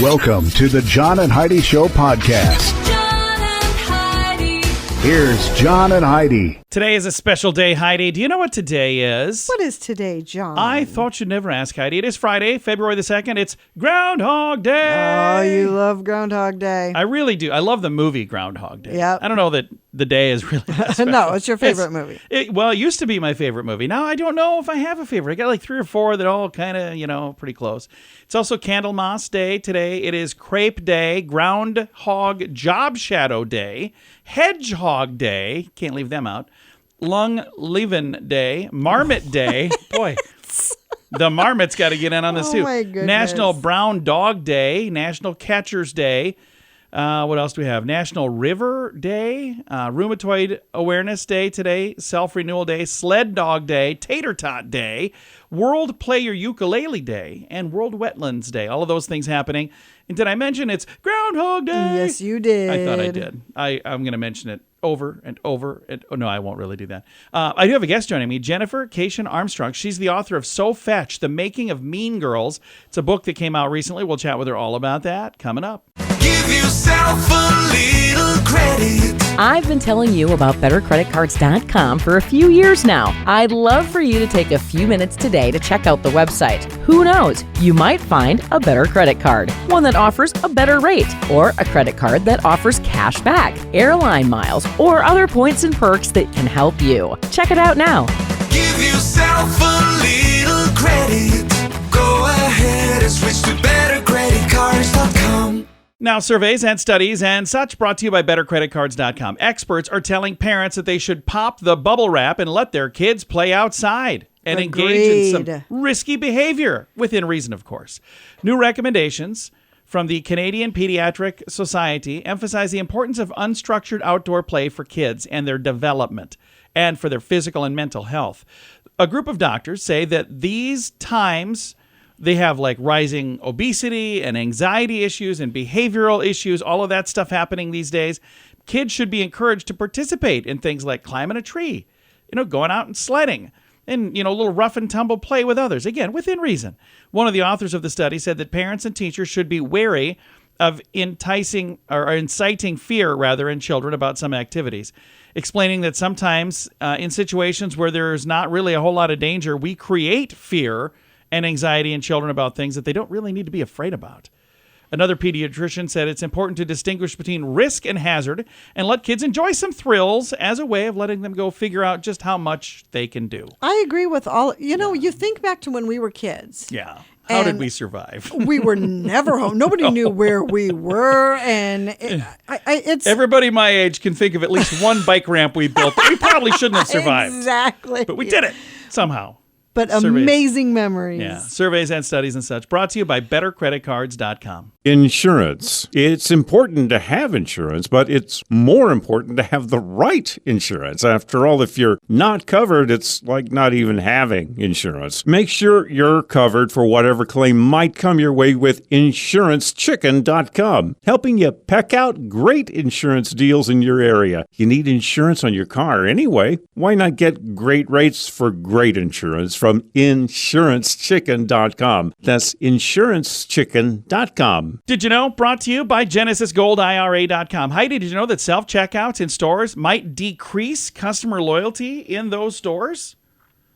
Welcome to the John and Heidi Show podcast. John and Heidi. Here's John and Heidi. Today is a special day, Heidi. Do you know what today is? What is today, John? I thought you'd never ask, Heidi. It is Friday, February the 2nd. It's Groundhog Day. Oh, you love Groundhog Day. I really do. I love the movie Groundhog Day. Yep. I don't know that the day is really that special. No, it's your favorite movie. It used to be my favorite movie. Now I don't know if I have a favorite. I got like 3 or 4 that all kind of, pretty close. It's also Candlemas Day today. It is Crepe Day, Groundhog Job Shadow Day, Hedgehog Day. Can't leave them out. Lung Leavin' Day, Marmot Day. Boy, the marmot's got to get in on this too. My goodness. National Brown Dog Day, National Catcher's Day. What else do we have? National River Day, Rheumatoid Awareness Day today, Self-Renewal Day, Sled Dog Day, Tater Tot Day, World Play Your Ukulele Day, and World Wetlands Day. All of those things happening. And did I mention it's Groundhog Day? Yes, you did. I thought I did. I'm going to mention it over and over. Oh, no, I won't really do that. I do have a guest joining me, Jennifer Keishin Armstrong. She's the author of So Fetch, The Making of Mean Girls. It's a book that came out recently. We'll chat with her all about that coming up. Give yourself a little credit. I've been telling you about BetterCreditCards.com for a few years now. I'd love for you to take a few minutes today to check out the website. Who knows? You might find a better credit card, one that offers a better rate, or a credit card that offers cash back, airline miles, or other points and perks that can help you. Check it out now. Give yourself a little credit. Go ahead and switch to BetterCreditCards.com. Now, surveys and studies and such brought to you by BetterCreditCards.com. Experts are telling parents that they should pop the bubble wrap and let their kids play outside and engage in some risky behavior, within reason, of course. New recommendations from the Canadian Pediatric Society emphasize the importance of unstructured outdoor play for kids and their development and for their physical and mental health. A group of doctors say that these times they have like rising obesity and anxiety issues and behavioral issues, all of that stuff happening these days. Kids should be encouraged to participate in things like climbing a tree, going out and sledding, and, a little rough and tumble play with others. Again, within reason. One of the authors of the study said that parents and teachers should be wary of inciting fear, in children about some activities, explaining that sometimes in situations where there's not really a whole lot of danger, we create fear and anxiety in children about things that they don't really need to be afraid about. Another pediatrician said it's important to distinguish between risk and hazard and let kids enjoy some thrills as a way of letting them go figure out just how much they can do. I agree with all. You think back to when we were kids. Yeah. How did we survive? We were never home. Nobody knew where we were. And it's everybody my age can think of at least one bike ramp we built that we probably shouldn't have survived. Exactly. But we did it somehow. But amazing memories. Yeah, surveys and studies and such. Brought to you by BetterCreditCards.com. Insurance. It's important to have insurance, but it's more important to have the right insurance. After all, if you're not covered, it's like not even having insurance. Make sure you're covered for whatever claim might come your way with InsuranceChicken.com, helping you peck out great insurance deals in your area. You need insurance on your car anyway. Why not get great rates for great insurance from InsuranceChicken.com? That's InsuranceChicken.com. Did you know? Brought to you by GenesisGoldIRA.com. Heidi, did you know that self-checkouts in stores might decrease customer loyalty in those stores?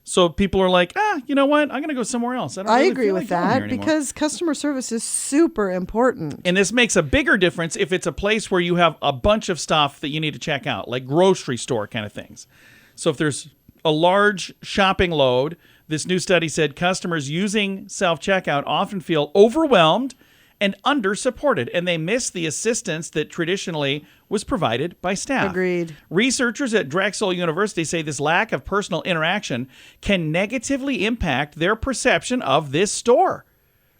So people are like, you know what? I'm going to go somewhere else. I agree with that because customer service is super important. And this makes a bigger difference if it's a place where you have a bunch of stuff that you need to check out, like grocery store kind of things. So if there's a large shopping load, this new study said customers using self-checkout often feel overwhelmed and under-supported, and they miss the assistance that traditionally was provided by staff. Agreed. Researchers at Drexel University say this lack of personal interaction can negatively impact their perception of this store.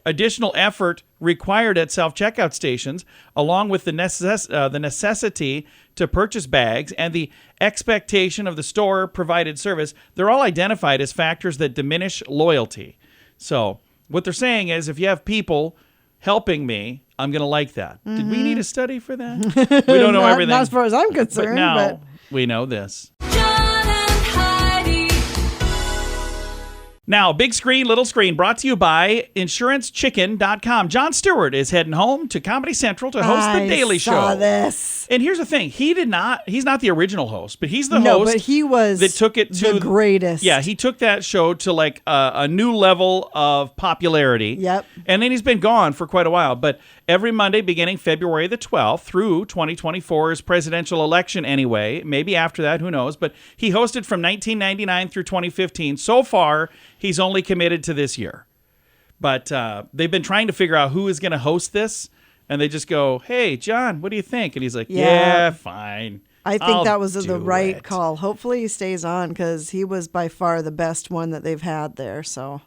Additional effort required at self-checkout stations, along with the necessity to purchase bags and the expectation of the store-provided service, they're all identified as factors that diminish loyalty. So what they're saying is if you have people helping me, I'm going to like that. Mm-hmm. Did we need a study for that? We don't know everything. Not as far as I'm concerned. But now we know this. John and Heidi. Now, big screen, little screen, brought to you by InsuranceChicken.com. Jon Stewart is heading home to Comedy Central to host The Daily Show. I saw this. And here's the thing. He's not the original host, but he's the No, host but he was that took it to the greatest. Yeah, he took that show to like a new level of popularity. Yep. And then he's been gone for quite a while. But every Monday beginning February the 12th through 2024's presidential election anyway. Maybe after that, who knows. But he hosted from 1999 through 2015. So far, he's only committed to this year. But they've been trying to figure out who is going to host this. And they just go, hey, John, what do you think? And he's like, yeah fine. I think I'll that was the do right it." call. Hopefully he stays on because he was by far the best one that they've had there. So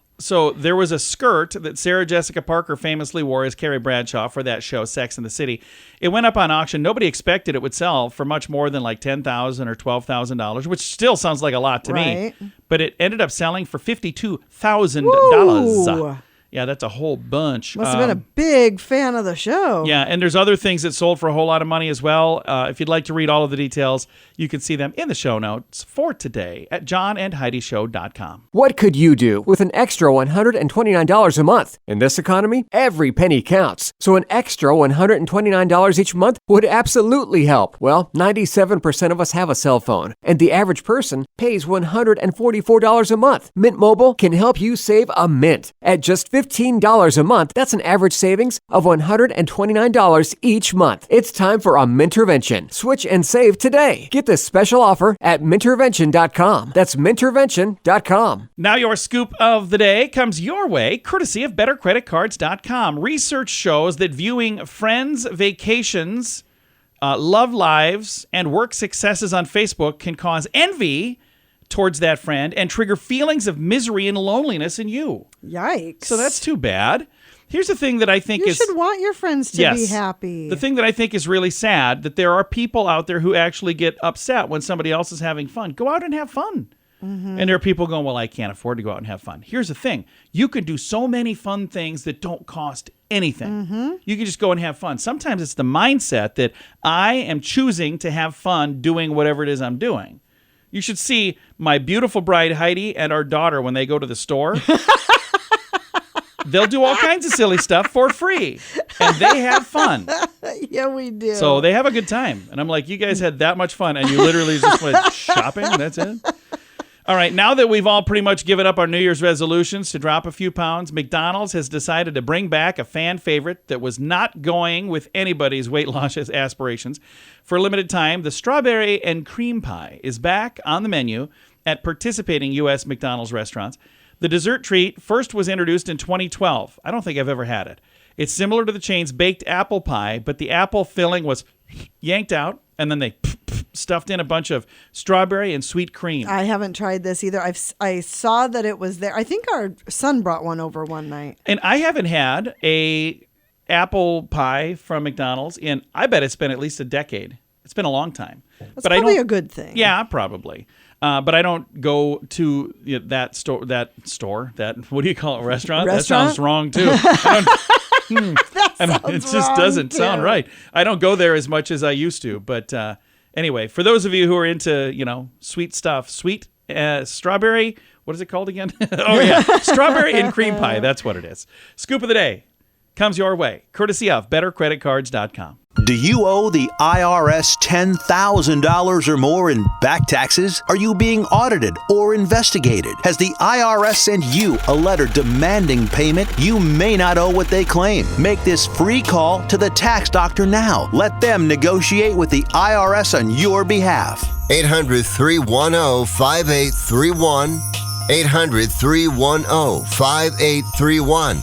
there was a skirt that Sarah Jessica Parker famously wore as Carrie Bradshaw for that show, Sex and the City. It went up on auction. Nobody expected it would sell for much more than like $10,000 or $12,000, which still sounds like a lot to me. But it ended up selling for $52,000. Woo. Yeah, that's a whole bunch. Must have been a big fan of the show. Yeah, and there's other things that sold for a whole lot of money as well. If you'd like to read all of the details, you can see them in the show notes for today at johnandheidishow.com. What could you do with an extra $129 a month? In this economy, every penny counts. So an extra $129 each month would absolutely help. Well, 97% of us have a cell phone, and the average person pays $144 a month. Mint Mobile can help you save a mint. At just $15 a month, that's an average savings of $129 each month. It's time for a Mintervention. Switch and save today. Get this special offer at Mintervention.com. That's Mintervention.com. Now your scoop of the day comes your way, courtesy of BetterCreditCards.com. Research shows that viewing friends' vacations, love lives, and work successes on Facebook can cause envy towards that friend and trigger feelings of misery and loneliness in you. Yikes. So that's too bad. Here's the thing that I think you is... should want your friends to be Yes. happy. The thing that I think is really sad, that there are people out there who actually get upset when somebody else is having fun. Go out and have fun. And there are people going, well, I can't afford to go out and have fun. Here's the thing. You can do so many fun things that don't cost anything. You can just go and have fun. Sometimes it's the mindset that I am choosing to have fun doing whatever it is I'm doing. You should see my beautiful bride, Heidi, and our daughter when they go to the store. They'll do all kinds of silly stuff for free, and they have fun. Yeah, we do. So they have a good time. And I'm like, you guys had that much fun, and you literally just went shopping? That's it? All right, now that we've all pretty much given up our New Year's resolutions to drop a few pounds, McDonald's has decided to bring back a fan favorite that was not going with anybody's weight loss aspirations. For a limited time, the strawberry and cream pie is back on the menu at participating U.S. McDonald's restaurants. The dessert treat first was introduced in 2012. I don't think I've ever had it. It's similar to the chain's baked apple pie, but the apple filling was yanked out, and then they stuffed in a bunch of strawberry and sweet cream. I haven't tried this either. I saw that it was there. I think our son brought one over one night. And I haven't had a apple pie from McDonald's in, I bet it's been at least a decade. It's been a long time. That's but probably I don't, a good thing. Yeah, probably. But I don't go to that store, what do you call it, restaurant? That sounds wrong too. It just doesn't sound right. I don't go there as much as I used to. But anyway, for those of you who are into, sweet stuff, sweet strawberry, what is it called again? Oh, yeah, strawberry and cream pie. That's what it is. Scoop of the day comes your way, courtesy of BetterCreditCards.com. Do you owe the IRS $10,000 or more in back taxes? Are you being audited or investigated? Has the IRS sent you a letter demanding payment? You may not owe what they claim. Make this free call to the tax doctor now. Let them negotiate with the IRS on your behalf. 800-310-5831. 800-310-5831.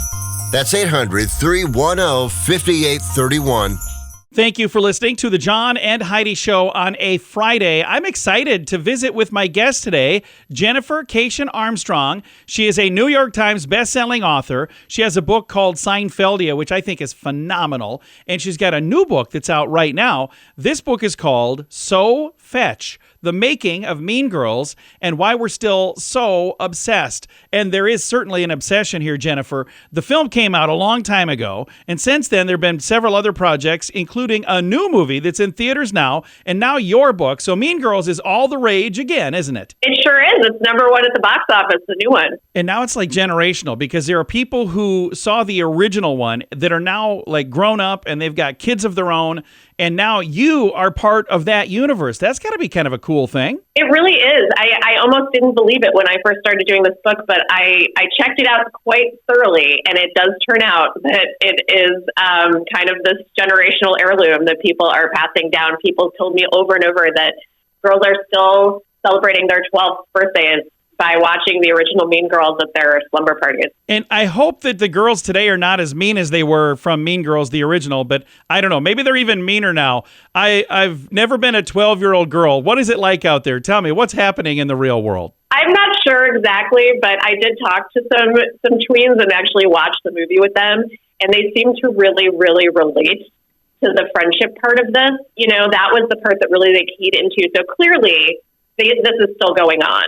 That's 800-310-5831. Thank you for listening to the John and Heidi Show on a Friday. I'm excited to visit with my guest today, Jennifer Keishin Armstrong. She is a New York Times bestselling author. She has a book called Seinfeldia, which I think is phenomenal. And she's got a new book that's out right now. This book is called So Fetch: The Making of Mean Girls and Why We're Still So Obsessed. And there is certainly an obsession here, Jennifer. The film came out a long time ago, and since then there have been several other projects, including including a new movie that's in theaters now, and now your book. So Mean Girls is all the rage again, isn't it? It sure is. It's number one at the box office, the new one. And now it's like generational, because there are people who saw the original one that are now like grown up and they've got kids of their own. And now you are part of that universe. That's got to be kind of a cool thing. It really is. I almost didn't believe it when I first started doing this book, but I checked it out quite thoroughly, and it does turn out that it is kind of this generational heirloom that people are passing down. People told me over and over that girls are still celebrating their 12th birthdays by watching the original Mean Girls at their slumber parties. And I hope that the girls today are not as mean as they were from Mean Girls, the original, but I don't know. Maybe they're even meaner now. I've never been a 12-year-old girl. What is it like out there? Tell me, what's happening in the real world? I'm not sure exactly, but I did talk to some tweens and actually watched the movie with them, and they seem to really, really relate to the friendship part of this. You know, that was the part that really they keyed into. So clearly, this is still going on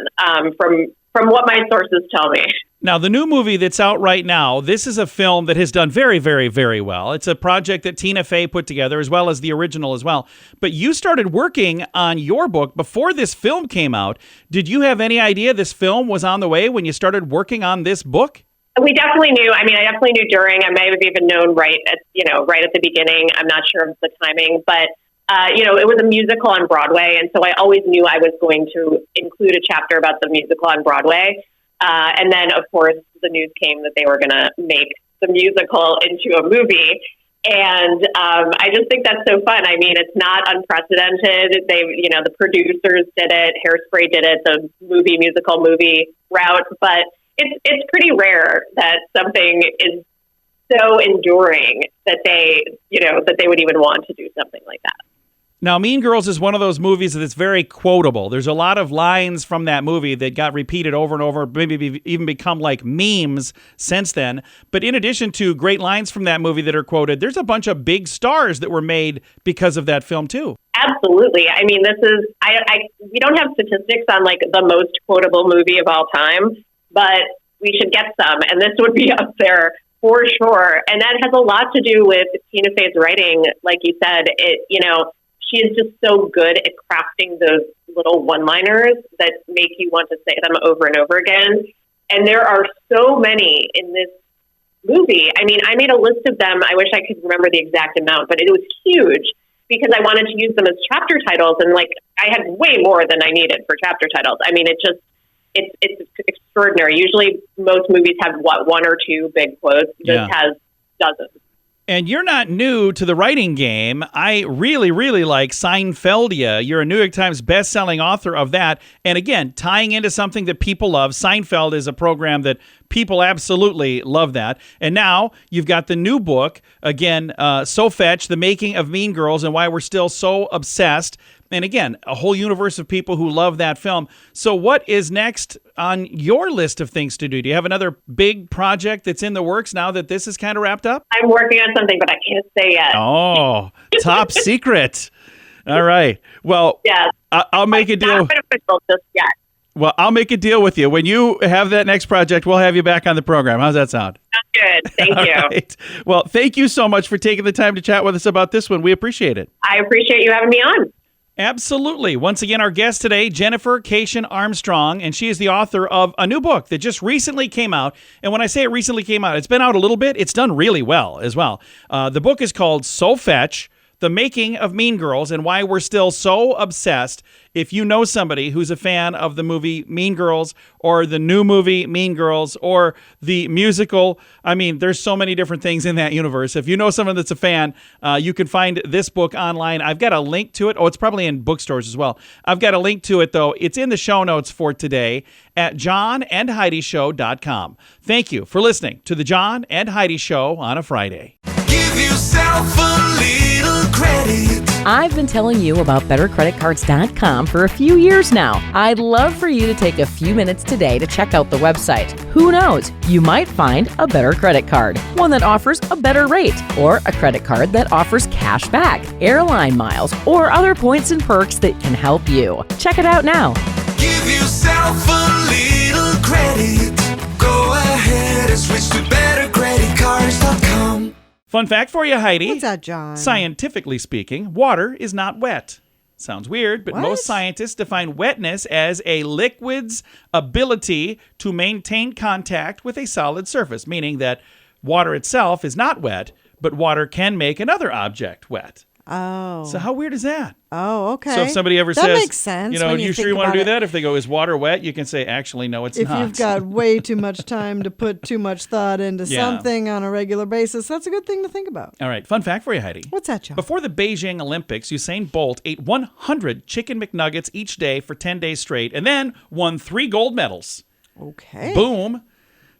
from what my sources tell me. Now, the new movie that's out right now, this is a film that has done very, very, very well. It's a project that Tina Fey put together, as well as the original as well. But you started working on your book before this film came out. Did you have any idea this film was on the way when you started working on this book? We definitely knew. I mean, I definitely knew during. I may have even known right at the beginning. I'm not sure of the timing, but it was a musical on Broadway, and so I always knew I was going to include a chapter about the musical on Broadway. And then, of course, the news came that they were going to make the musical into a movie. And I just think that's so fun. I mean, it's not unprecedented. The producers did it, Hairspray did it, the musical movie route. But it's pretty rare that something is so enduring that they would even want to do something like that. Now, Mean Girls is one of those movies that's very quotable. There's a lot of lines from that movie that got repeated over and over, maybe even become like memes since then. But in addition to great lines from that movie that are quoted, there's a bunch of big stars that were made because of that film, too. Absolutely. I mean, we don't have statistics on like the most quotable movie of all time, but we should get some. And this would be up there for sure. And that has a lot to do with Tina Fey's writing. Like you said, she is just so good at crafting those little one-liners that make you want to say them over and over again. And there are so many in this movie. I mean, I made a list of them. I wish I could remember the exact amount, but it was huge because I wanted to use them as chapter titles. And I had way more than I needed for chapter titles. I mean, it's extraordinary. Usually most movies have one or two big quotes. This has dozens. And you're not new to the writing game. I really, really like Seinfeldia. You're a New York Times best-selling author of that. And again, tying into something that people love. Seinfeld is a program that people absolutely love that. And now you've got the new book, again, So Fetch, The Making of Mean Girls and Why We're Still So Obsessed. And again, a whole universe of people who love that film. So what is next on your list of things to do? Do you have another big project that's in the works now that this is kind of wrapped up? I'm working on something, but I can't say yet. Oh, top secret. All right. Well, yes. I'll make a deal. Not official just yet. Well, I'll make a deal with you. When you have that next project, we'll have you back on the program. How's that sound? Sounds good. Thank you. Right. Well, thank you so much for taking the time to chat with us about this one. We appreciate it. I appreciate you having me on. Absolutely. Once again, our guest today, Jennifer Keishin Armstrong, and she is the author of a new book that just recently came out. And when I say it recently came out, it's been out a little bit. It's done really well as well. The book is called So Fetch, The Making of Mean Girls and Why We're Still So Obsessed. If you know somebody who's a fan of the movie Mean Girls or the new movie Mean Girls or the musical, I mean, there's so many different things in that universe. If you know someone that's a fan, you can find this book online. I've got a link to it. Oh, it's probably in bookstores as well. I've got a link to it, though. It's in the show notes for today at johnandheidishow.com. Thank you for listening to the John and Heidi Show on a Friday. Give yourself a little credit. I've been telling you about BetterCreditCards.com for a few years now. I'd love for you to take a few minutes today to check out the website. Who knows? You might find a better credit card, one that offers a better rate, or a credit card that offers cash back, airline miles, or other points and perks that can help you. Check it out now. Give yourself a little credit. Go ahead and switch to BetterCreditCards.com. Fun fact for you, Heidi. What's that, John? Scientifically speaking, water is not wet. Sounds weird, but What? most scientists define wetness as a liquid's ability to maintain contact with a solid surface, meaning that water itself is not wet, but water can make another object wet. Oh. So how weird is that? Oh, okay. So if somebody ever that says, makes sense you know, when you sure think you want to do about it. that? If they go, is water wet? You can say, actually, no, it's If not. you've got way too much time to put too much thought into Yeah. something on a regular basis, that's a good thing to think about. All right, fun fact for you, Heidi. What's that, John? Before the Beijing Olympics, Usain Bolt ate 100 chicken McNuggets each day for 10 days straight and then won 3 gold medals. Okay. Boom.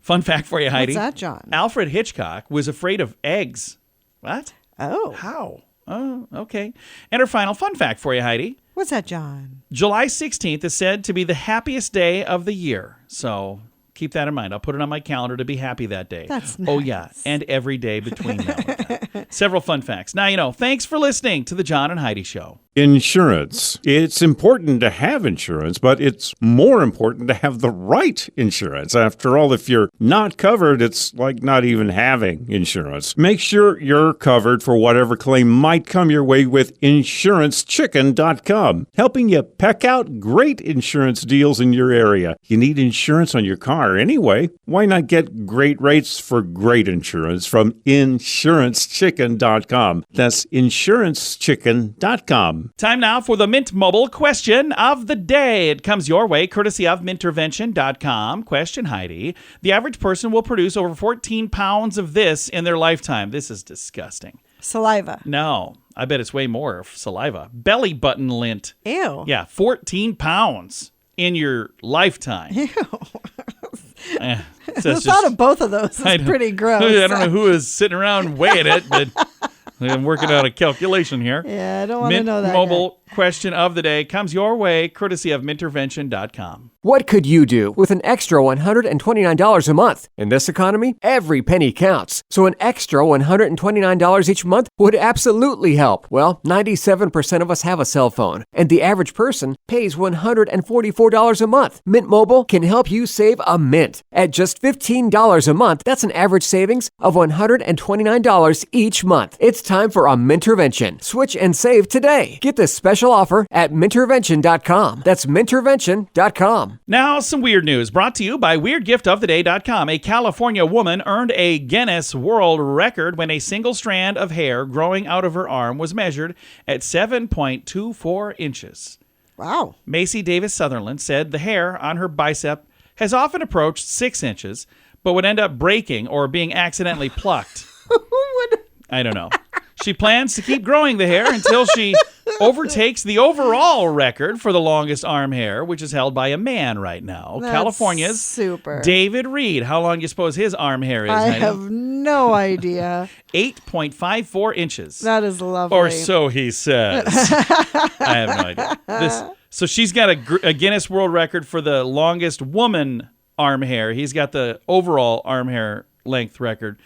Fun fact for you, Heidi. What's that, John? Alfred Hitchcock was afraid of eggs. What? Oh. How? Oh, okay. And our final fun fact for you, Heidi. What's that, John? July 16th is said to be the happiest day of the year. So keep that in mind. I'll put it on my calendar to be happy that day. That's Oh, nice. yeah. And every day between now and then. Several fun facts. Now, you know, thanks for listening to the John and Heidi Show. Insurance. It's important to have insurance, but it's more important to have the right insurance. After all, if you're not covered, it's like not even having insurance. Make sure you're covered for whatever claim might come your way with InsuranceChicken.com, helping you peck out great insurance deals in your area. You need insurance on your car anyway. Why not get great rates for great insurance from InsuranceChicken.com? That's InsuranceChicken.com. Time now for the Mint Mobile question of the day. It comes your way courtesy of Mintervention.com. Question, Heidi. The average person will produce over 14 pounds of this in their lifetime. This is disgusting. Saliva. No, I bet it's way more saliva. Belly button lint. Ew. Yeah, 14 pounds in your lifetime. Ew. So The it's thought just- of both of those is pretty gross. I don't know who is sitting around weighing it, but I'm working out a calculation here. Yeah, I don't want to Mint know that. Mobile question of the day comes your way courtesy of Mintervention.com. What could you do with an extra $129 a month? In this economy, every penny counts. So an extra $129 each month would absolutely help. Well, 97% of us have a cell phone, and the average person pays $144 a month. Mint Mobile can help you save a mint. At just $15 a month, that's an average savings of $129 each month. It's time for a Mintervention. Switch and save today. Get this special offer at Mintervention.com. That's Mintervention.com. Now, some weird news brought to you by WeirdGiftOfTheDay.com. A California woman earned a Guinness World Record when a single strand of hair growing out of her arm was measured at 7.24 inches. Wow. Macy Davis Sutherland said the hair on her bicep has often approached 6 inches, but would end up breaking or being accidentally plucked. I don't know. She plans to keep growing the hair until she overtakes the overall record for the longest arm hair, which is held by a man right now. That's California's super. David Reed. How long do you suppose his arm hair is? I Heidi? have no idea. 8.54 inches. That is lovely. Or so he says. I have no idea. So she's got a Guinness World Record for the longest woman arm hair. He's got the overall arm hair length record,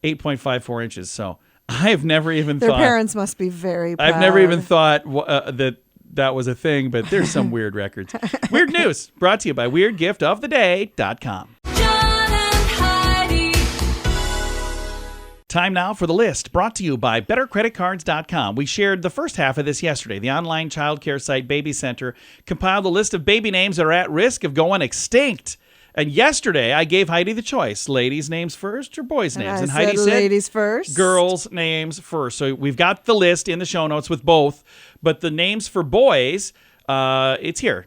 8.54 inches. So I've never even Their thought. parents must be very proud. I've never even thought that was a thing, but there's some weird records. Weird news brought to you by WeirdGiftOfTheDay.com. John and Heidi. Time now for the list brought to you by BetterCreditCards.com. We shared the first half of this yesterday. The online childcare site Baby Center compiled a list of baby names that are at risk of going extinct. And yesterday, I gave Heidi the choice: ladies' names first or boys' names? And I Heidi said said ladies first. girls' names first. So we've got the list in the show notes with both. But the names for boys, it's here.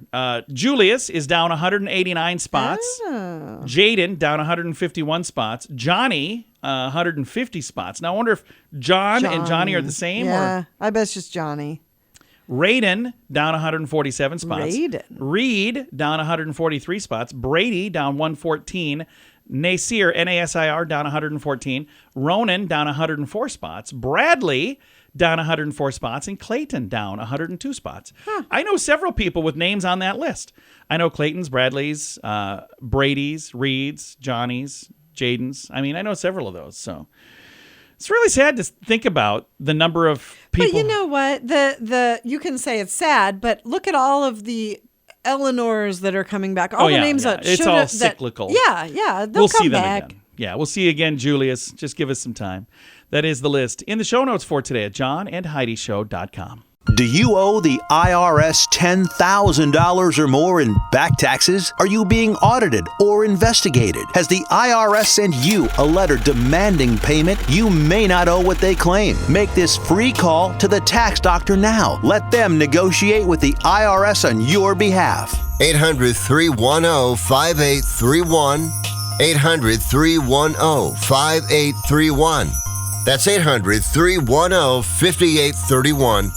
Julius is down 189 spots. Oh. Jaden down 151 spots. Johnny 150 spots. Now I wonder if John and Johnny are the same. Yeah, Or I bet it's just Johnny. Raiden down 147 spots. Raiden. Reed down 143 spots. Brady down 114. Nasir, Nasir, down 114. Ronan down 104 spots. Bradley down 104 spots. And Clayton down 102 spots. I know several people with names on that list. I know Clayton's, Bradley's, Brady's, Reed's, Johnny's, Jaden's. I mean, I know several of those. So it's really sad to think about the number of people. But you know what? The you can say it's sad, but look at all of the Eleanors that are coming back. All the names that it's should all have, cyclical. Yeah, they'll We'll come see them back. again. Yeah, we'll see you again, Julius. Just give us some time. That is the list in the show notes for today at johnandheidishow.com. Do you owe the IRS $10,000 or more in back taxes? Are you being audited or investigated? Has the IRS sent you a letter demanding payment? You may not owe what they claim. Make this free call to the tax doctor now. Let them negotiate with the IRS on your behalf. 800-310-5831. 800-310-5831. That's 800-310-5831.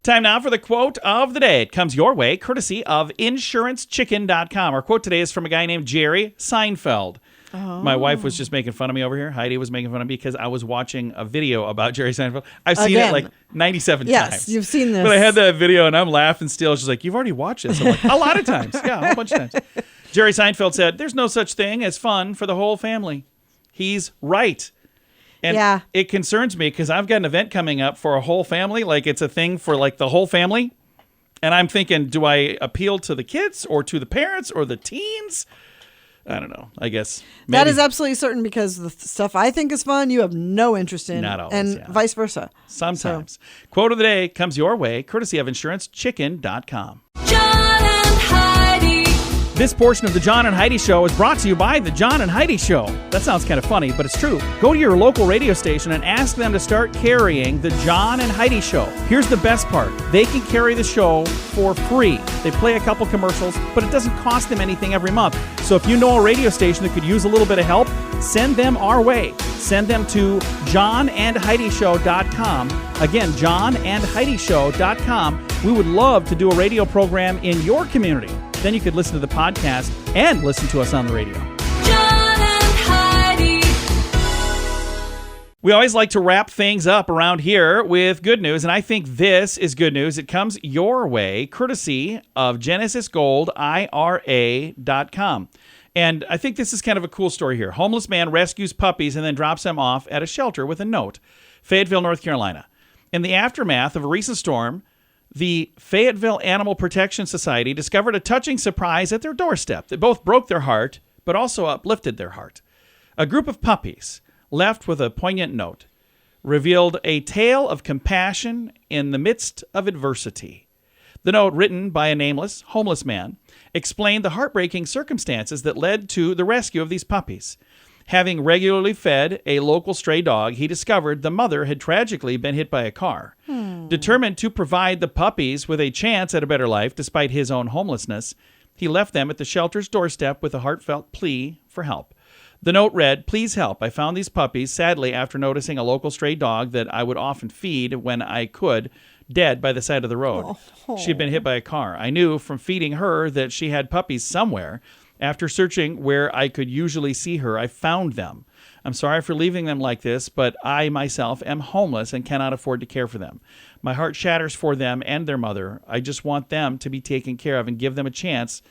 Time now for the quote of the day. It comes your way courtesy of insurancechicken.com. Our quote today is from a guy named Jerry Seinfeld. Oh. My wife was just making fun of me over here. Heidi was making fun of me because I was watching a video about Jerry Seinfeld. I've seen it like 97 times. Yes, you've seen this. But I had that video and I'm laughing still. She's like, you've already watched this. I'm like, a lot of times. Yeah, a whole bunch of times. Jerry Seinfeld said, there's no such thing as fun for the whole family. He's right. And it concerns me because I've got an event coming up for a whole family. Like it's a thing for like the whole family. And I'm thinking, do I appeal to the kids or to the parents or the teens? I don't know. I guess. Maybe. That is absolutely certain because the stuff I think is fun, you have no interest in. Not always, and vice versa. Sometimes. So. Quote of the day comes your way, courtesy of insurancechicken.com. John and Heidi. This portion of the John and Heidi Show is brought to you by the John and Heidi Show. That sounds kind of funny, but it's true. Go to your local radio station and ask them to start carrying the John and Heidi Show. Here's the best part. They can carry the show for free. They play a couple commercials, but it doesn't cost them anything every month. So if you know a radio station that could use a little bit of help, send them our way. Send them to johnandheidishow.com. Again, johnandheidishow.com. We would love to do a radio program in your community. Then you could listen to the podcast and listen to us on the radio. John and Heidi. We always like to wrap things up around here with good news, and I think this is good news. It comes your way, courtesy of GenesisGoldIRA.com. And I think this is kind of a cool story here. Homeless man rescues puppies and then drops them off at a shelter with a note. Fayetteville, North Carolina. In the aftermath of a recent storm, the Fayetteville Animal Protection Society discovered a touching surprise at their doorstep that both broke their heart, but also uplifted their heart. A group of puppies, left with a poignant note, revealed a tale of compassion in the midst of adversity. The note, written by a nameless, homeless man, explained the heartbreaking circumstances that led to the rescue of these puppies. Having regularly fed a local stray dog, he discovered the mother had tragically been hit by a car. Determined to provide the puppies with a chance at a better life despite his own homelessness, he left them at the shelter's doorstep with a heartfelt plea for help. The note read, "Please help. I found these puppies, sadly, after noticing a local stray dog that I would often feed when I could, dead by the side of the road. She had been hit by a car. I knew from feeding her that she had puppies somewhere. After searching where I could usually see her, I found them. I'm sorry for leaving them like this, but I myself am homeless and cannot afford to care for them. My heart shatters for them and their mother. I just want them to be taken care of and give them a chance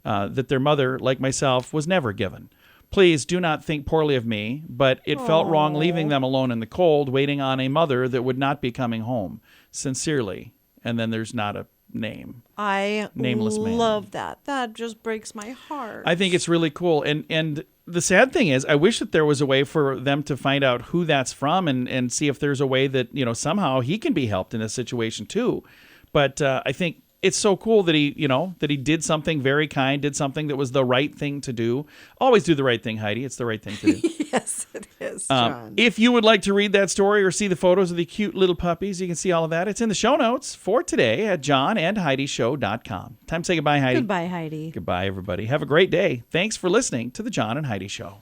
that their mother, like myself, was never given. Please do not think poorly of me, but it felt wrong leaving them alone in the cold, waiting on a mother that would not be coming home. Sincerely." And then there's not a name. I Nameless man. love that. That just breaks my heart. I think it's really cool. And the sad thing is, I wish that there was a way for them to find out who that's from and see if there's a way that, you know, somehow he can be helped in this situation too. But I think it's so cool that he did something very kind, did something that was the right thing to do. Always do the right thing, Heidi. It's the right thing to do. Yes, it is, John. If you would like to read that story or see the photos of the cute little puppies, you can see all of that. It's in the show notes for today at johnandheidishow.com. Time to say goodbye, Heidi. Goodbye, Heidi. Goodbye, everybody. Have a great day. Thanks for listening to the John and Heidi Show.